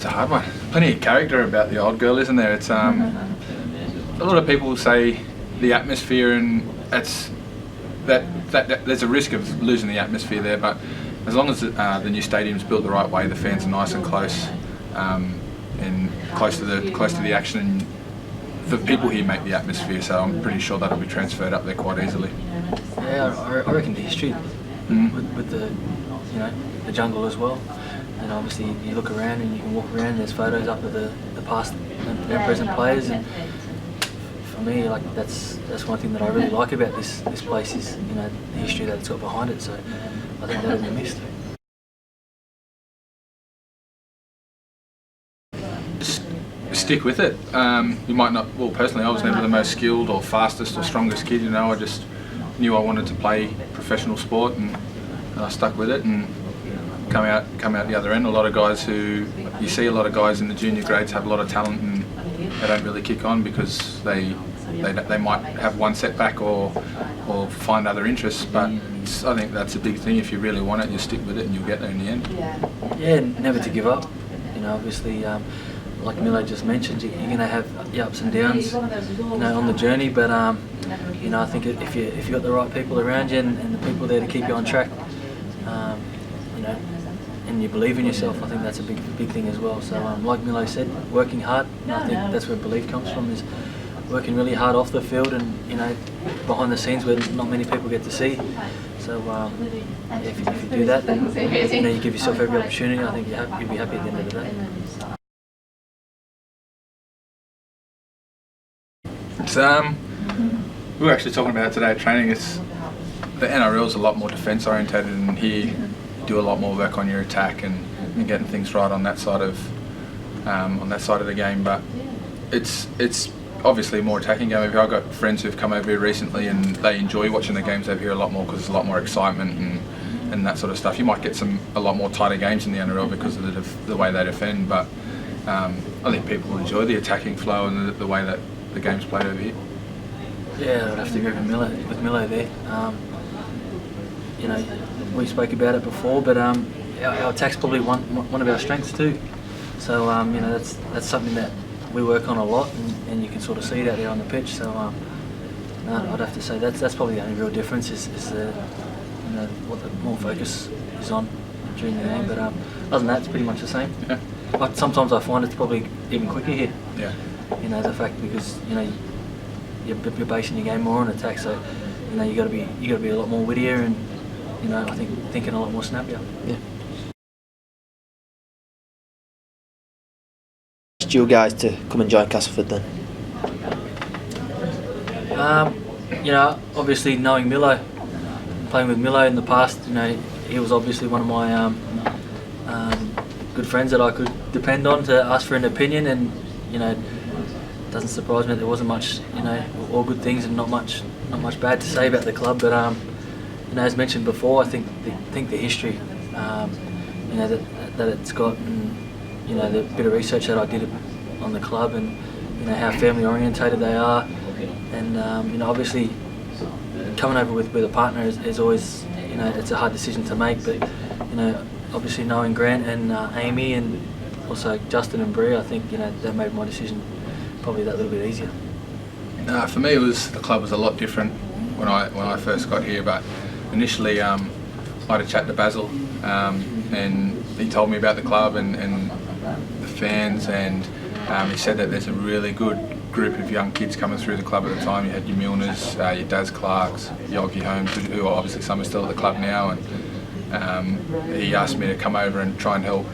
It's a hard one. Plenty of character about the old girl, isn't there? It's a lot of people say the atmosphere, and that there's a risk of losing the atmosphere there. But as long as the new stadium's built the right way, the fans are nice and close, and close to the action, and the people here make the atmosphere. So I'm pretty sure that'll be transferred up there quite easily. Yeah, I reckon the history with the jungle as well. And obviously you look around and you can walk around and there's photos up of the past and present players, and for me, like that's one thing that I really like about this place is the history that it's got behind it. So I think that'll be missed. Stick with it. You might not. Well, personally, I was never the most skilled or fastest or strongest kid. I just knew I wanted to play professional sport, and I stuck with it and come out the other end. A lot of guys you see a lot of guys in the junior grades have a lot of talent, and they don't really kick on because they might have one setback or find other interests. But I think that's a big thing. If you really want it, you stick with it and you'll get there in the end. Yeah, never to give up. Obviously, like Millo just mentioned, you're going to have your ups and downs, on the journey. But I think if you got the right people around you and the people there to keep you on track, and you believe in yourself, I think that's a big thing as well. So like Millo said, working hard, and I think that's where belief comes from, is working really hard off the field and behind the scenes where not many people get to see. So if you do that, then you give yourself every opportunity. I think you'll be happy at the end of the day. It's we were actually talking about it today at training. The NRL is a lot more defence orientated, and here you do a lot more work on your attack and getting things right on that side of the game. But it's obviously a more attacking game over here. I've got friends who've come over here recently and they enjoy watching the games over here a lot more because there's a lot more excitement and that sort of stuff. You might get a lot more tighter games in the NRL because of the way they defend, but I think people enjoy the attacking flow and the way that the game's played over here. Yeah, I'd have to agree with Millo there. We spoke about it before, but our attack's probably one of our strengths too. So that's something that we work on a lot, and you can sort of see it out there on the pitch. So I'd have to say that's probably the only real difference is what the more focus is on during the game. But other than that, it's pretty much the same. Yeah. But sometimes I find it's probably even quicker here. Yeah. The fact because you're basing your game more on attack, so you got to be a lot more wittier and I think thinking a lot more snappier. Yeah. You guys to come and join Castleford then? Obviously knowing Millo, playing with Millo in the past, he was obviously one of my good friends that I could depend on to ask for an opinion, and it doesn't surprise me that there wasn't much, all good things and not much bad to say about the club. But as mentioned before, I think the history, that it's got, and the bit of research that I did on the club, and how family orientated they are, and obviously coming over with a partner is always it's a hard decision to make, but obviously knowing Grant and Amy and also Justin and Bree, I think that made my decision probably that little bit easier. For me, the club was a lot different when I first got here. But initially, I had a chat to Basil, and he told me about the club and the fans, and he said that there's a really good group of young kids coming through the club at the time. You had your Milners, your Daz Clarks, your Yogi Holmes, who are obviously some are still at the club now, and he asked me to come over and try and help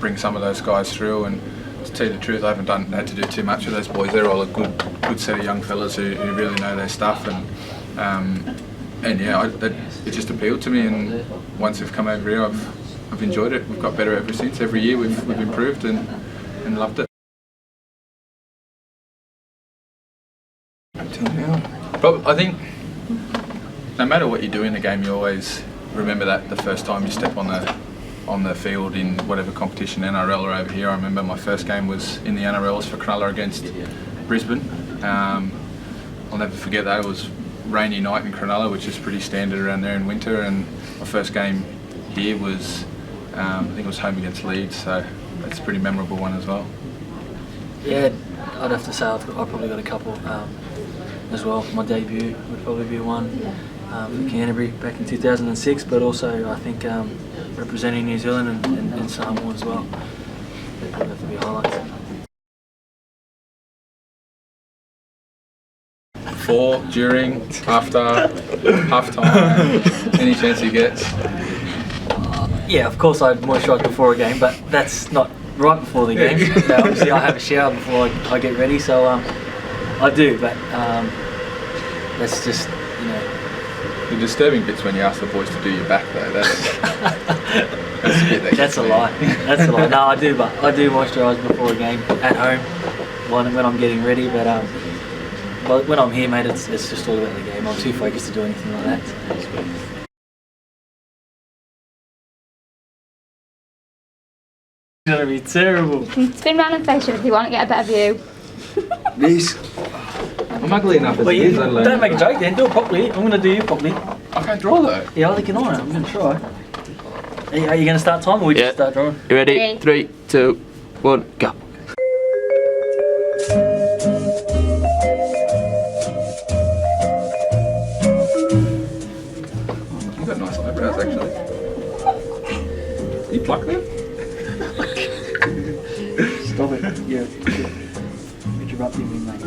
bring some of those guys through. And to tell you the truth, I haven't had to do too much with those boys. They're all a good set of young fellas who really know their stuff, and yeah, it just appealed to me. And once we've come over here, I've enjoyed it. We've got better ever since. Every year we've improved and loved it. Until now, but I think no matter what you do in the game, you always remember that the first time you step on the field in whatever competition, NRL or over here. I remember my first game was in the NRLs for Cronulla against Brisbane. I'll never forget that. It was rainy night in Cronulla, which is pretty standard around there in winter, and my first game here was I think it was home against Leeds, so it's a pretty memorable one as well. Yeah, I'd have to say I've probably got a couple as well. My debut would probably be one for Canterbury back in 2006, but also I think representing New Zealand and Samoa as well. They probably have to be highlights. Before, during, after, half time, any chance he gets. Yeah, of course I'd moisturise before a game, but that's not right before the game. Now, obviously I have a shower before I get ready, so I do, but that's just, you know. The disturbing bit's when you ask the boys to do your back though. That's a lie. That's a lie. No, I do moisturise before a game at home when I'm getting ready, but when I'm here, mate, it's just all about the game. I'm too focused to do anything like that. It's gonna be terrible. Spin round and face it if you want to get a better view. This. I'm ugly enough as Well, it is, let alone. don't make a joke then, do it properly. I'm gonna do you properly. I can't draw though. Yeah, I think I'm gonna try. Are you gonna start time or we just start drawing? You ready? Ready. 3, 2, 1, go. You've got nice eyebrows actually. You pluck them? Stop it. You're interrupting me, mate.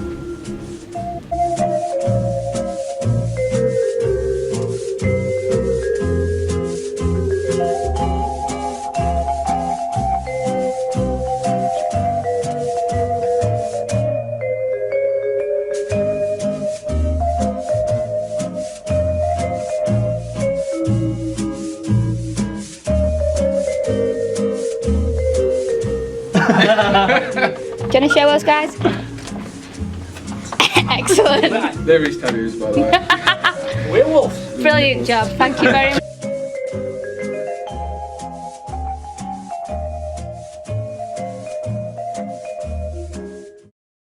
Do you want to show us, guys? Excellent. There is tattoos by the way. Werewolf! Brilliant job. Thank you very much.